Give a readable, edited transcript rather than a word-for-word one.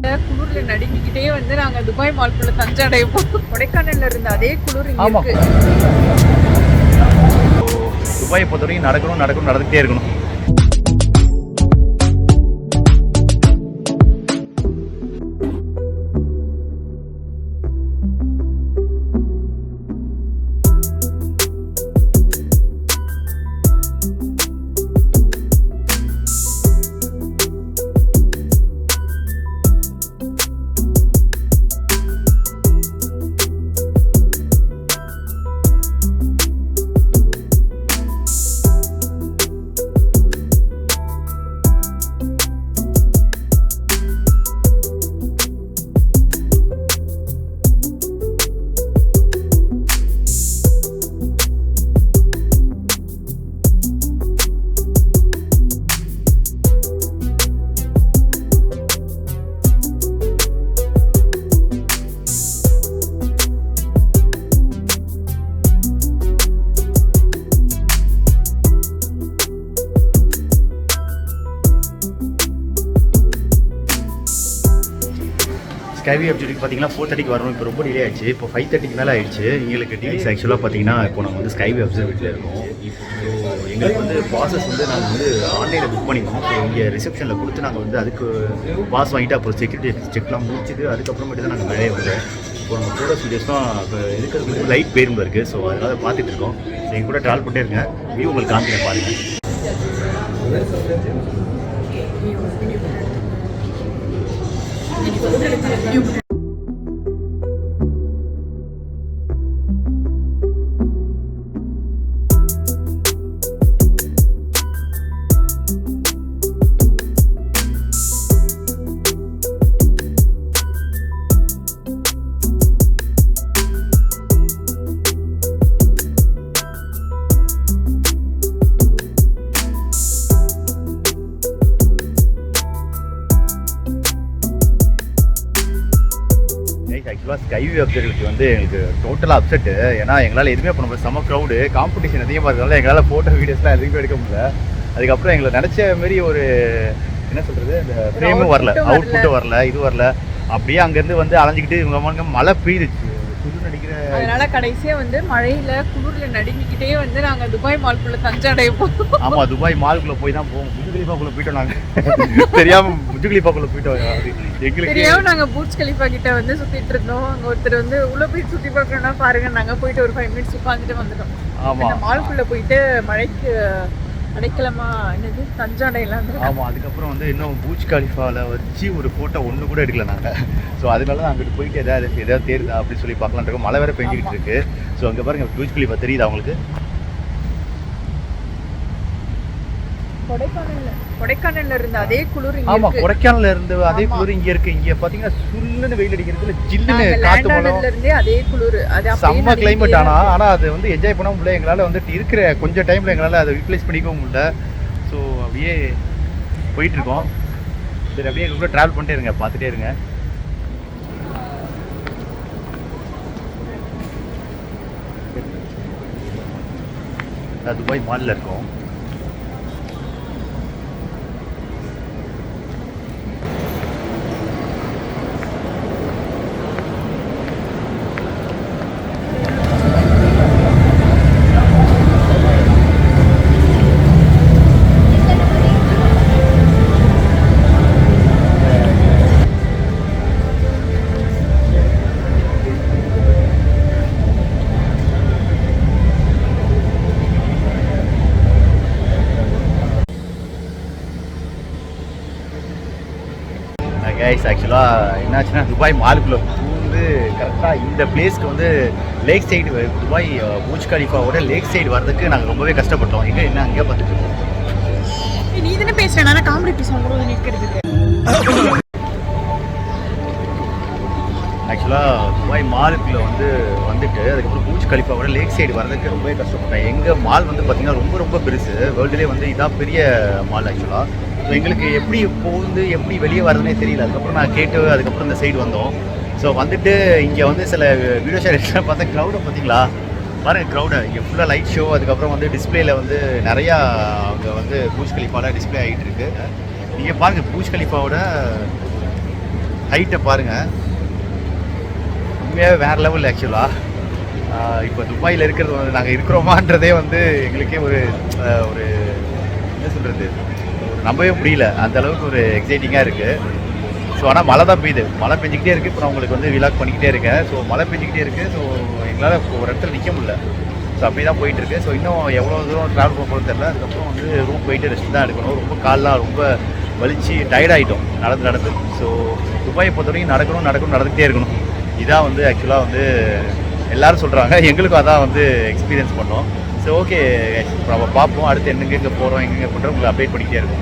குளிர்ல நடுங்கிக்கிட்டே வந்து நாங்க துபாய் மால்குள்ள தஞ்சடைப்போம். கொடைக்கானல்ல இருந்த அதே குளிர் இங்க இருக்கு. துபாயை பொறுத்தவரைக்கும் நடந்துகிட்டே இருக்கணும். ஸ்கைவி அப்சர்வேட்டரி பார்த்தீங்கன்னா 4:30க்கு வரணும். இப்போ ரொம்ப டிலே ஆயிடுச்சு. இப்போ 5:30க்கு மேலே ஆயிடுச்சு. எங்களுக்கு டீல்ஸ் ஆக்சுவலாக பார்த்தீங்கன்னா இப்போ நம்ம வந்து ஸ்கைவி அப்சர்வேட்டரியில் இருக்கோம். எங்களுக்கு வந்து பாஸஸ் வந்து நாங்கள் வந்து ஆன்லைனில் புக் பண்ணியிருந்தோம். ஸோ இங்கே ரிசப்ஷனில் கொடுத்து நாங்கள் வந்து அதுக்கு பாஸ் வாங்கிட்டு அப்புறம் செக்யூரிட்டி செக்லாம் முடிச்சுட்டு அதுக்கப்புறமேட்டு தான் நாங்கள் மேலே வந்தோம். இப்போ நம்ம ஃபோட்டோஸ் வீடியோஸ்லாம் இப்போ இருக்கிறது லைட் பேரும்பில் இருக்குது. ஸோ அதனால் பார்த்துட்டு இருக்கோம். ஸோ எங்கள் கூட ட்ராவல் பண்ணிட்டே இருங்க. வியூ உங்களுக்கு காமிக்கிறேன் பாருங்கள். ஆக்சுவலாக ஸ்கைவி அப்சர்வேட்டரி வந்து எங்களுக்கு டோட்டலாக அப்செட்டு. ஏன்னா எங்களால் எதுவுமே பண்ண முடியல. செம்ம க்ரௌடு, காம்படிஷன் அதிகமாக இருக்கிறதால எங்களால் ஃபோட்டோ வீடியோஸ்லாம் எதுவுமே எடுக்க முடியல. அதுக்கப்புறம் எங்களை நினச்ச மாரி ஒரு என்ன சொல்கிறது, இந்த ஃப்ரேமும் வரல, அவுட்புட்டும் வரல, இது வரல. அப்படியே அங்கேருந்து வந்து அலைஞ்சிக்கிட்டு இவங்க மழை பெய்யுதுச்சு, குளிர் நடிக்கிற. அதனால கடைசியாக வந்து மழையில் குளிரில் நடுங்கிக்கிட்டே வந்து நாங்கள் துபாய் மால்குள்ளே தஞ்சடைப்போம். ஆமாம், துபாய் மால்குள்ளே போய் தான் போவோம். புர்ஜ் கலிஃபாக்குள்ளே போயிட்டோம். நாங்கள் தெரியாமல் புர்ஜ் கலிஃபாக்குள்ளே போயிட்டோம். எங்களுக்கு தெரியாமல் நாங்கள் புர்ஜ் கலிஃபா கிட்ட வந்து சுற்றிட்டு இருந்தோம். அங்கே ஒருத்தர் வந்து உள்ளே போய் சுற்றி பார்க்கணும்னா பாருங்கள், நாங்கள் போயிட்டு ஒரு 5 மினிட்ஸ் உட்காந்துட்டு வந்துட்டோம். ஆமாம், மால்குள்ளே போயிட்டு மழைக்கு அடைக்கலமா என்னது தஞ்சாடையெல்லாம். ஆமாம், அதுக்கப்புறம் வந்து இன்னும் புர்ஜ் கலிஃபாவில் வச்சு ஒரு ஃபோட்டோ ஒன்று கூட எடுக்கல நாங்கள். ஸோ அதனால தான் அங்கிட்டு போயிட்டு எதாவது தேருதா அப்படின்னு சொல்லி பார்க்கலான்னு இருக்கோம். மழை வேறு பெஞ்சிக்கிட்டு இருக்கு. ஸோ அங்கே பாருங்கள், புர்ஜ் கலிஃபா தெரியுது அவங்களுக்கு. கொடைக்கானல்ல இருந்த அதே குளிர் இங்க இருக்கு. ஆமா, கொடைக்கானல்ல இருந்த அதே குளிர் இங்க இருக்கு. இங்க பாத்தீங்கன்னா சுல்லுன்னு வெயில் அடிக்கிறதுல ஜில்லுன்னு காத்து போல இருந்தே அதே குளிர். அது செம்ம கிளைமேட். ஆனா அது வந்து என்ஜாய் பண்ண முடியல. எங்களால வந்து இருக்கிற கொஞ்சம் டைம்ல எங்களால அதை யூட்டிலைஸ் பண்ணிக்கவும் முடியல. ஸோ அப்படியே போயிட்டு இருக்கோம். சரி, அப்படியே எங்க கூட டிராவல் பண்ணிட்டே இருங்க, பார்த்துட்டே இருங்க. துபாய் மால்ல இருக்கோம். கைஸ், ஆக்சுவலாக என்னாச்சுன்னா துபாய் மாலுக்குள்ளே வந்து கரெக்டாக இந்த பிளேஸ்க்கு வந்து லேக் சைடு, துபாய் புர்ஜ் கலிஃபாவோட லேக் சைடு வரதுக்கு நாங்கள் ரொம்பவே கஷ்டப்பட்டோம். எங்கே என்ன அங்கே பார்த்துட்டு இருக்கோம். நீ தானே பேசுகிறேன், காமெடி பேசுகிறோம் நிற்கிறதுக்கு. ஆக்சுவலாக துபாய் மாலுக்குள்ளே வந்துட்டு அதுக்கப்புறம் புர்ஜ் கலிஃபாவோட லேக் சைடு வரதுக்கு ரொம்பவே கஷ்டப்பட்டேன். எங்கள் மால் வந்து பார்த்திங்கன்னா ரொம்ப ரொம்ப பெருசு. வேர்ல்டுலேயே வந்து இதான் பெரிய மால் ஆக்சுவலாக. ஸோ எங்களுக்கு எப்படி போகுது, எப்படி வெளியே வரதுனே தெரியல. அதுக்கப்புறம் நான் கேட்டு அதுக்கப்புறம் இந்த சைடு வந்தோம். ஸோ வந்துட்டு இங்கே வந்து சில வீடியோ ஷேர் பார்த்தா க்ரௌடை பார்த்தீங்களா பாருங்கள், க்ரௌடை இங்கே ஃபுல்லாக லைட் ஷோ. அதுக்கப்புறம் வந்து டிஸ்பிளேயில் வந்து நிறையா அங்கே வந்து புர்ஜ் கலிஃபாவில் டிஸ்பிளே ஆகிட்டு இருக்கு. இங்கே பாருங்கள், புர்ஜ் கலிஃபாவோட ஹைட்டை பாருங்கள், உண்மையாகவே வேறு லெவல் ஆக்சுவலாக. இப்போ துபாயில் இருக்கிறது வந்து நாங்கள் இருக்கிறோமான்றதே வந்து எங்களுக்கே ஒரு ஒரு என்ன சொல்கிறது, ஒரு நம்பவே முடியல. அந்த அளவுக்கு ஒரு எக்ஸைட்டிங்காக இருக்குது. ஸோ ஆனால் மழை தான் பெய்யுது, மழை பெஞ்சிக்கிட்டே இருக்குது. இப்போ நான் உங்களுக்கு வந்து விலாக் பண்ணிக்கிட்டே இருக்கேன். ஸோ மழை பெஞ்சிக்கிட்டே இருக்குது. ஸோ எங்களால் ஒரு இடத்துல நிற்க முடியல. ஸோ அப்படி தான் போயிட்டுருக்கு. ஸோ இன்னும் எவ்வளோ தூரம் ட்ராவல் பண்ண போகிறது தெரியல. அதுக்கப்புறம் வந்து ரூம் போயிட்டு ரெஸ்ட் தான் எடுக்கணும். ரொம்ப கால்லாம் ரொம்ப வலிச்சு டயர்டாகிட்டோம் நடந்து. ஸோ துபாயை பொறுத்த வரைக்கும் நடந்துகிட்டே இருக்கணும். இதான் வந்து ஆக்சுவலாக வந்து எல்லோரும் சொல்கிறாங்க. எங்களுக்கும் அதான் வந்து எக்ஸ்பீரியன்ஸ் பண்ணோம். ஸோ ஓகே, நம்ம பார்ப்போம் அடுத்து எங்கெங்கே போகிறோம், எங்கெங்கே பண்ணுறோம், உங்களுக்கு அப்டேட் பண்ணிக்கிட்டே இருக்கும்.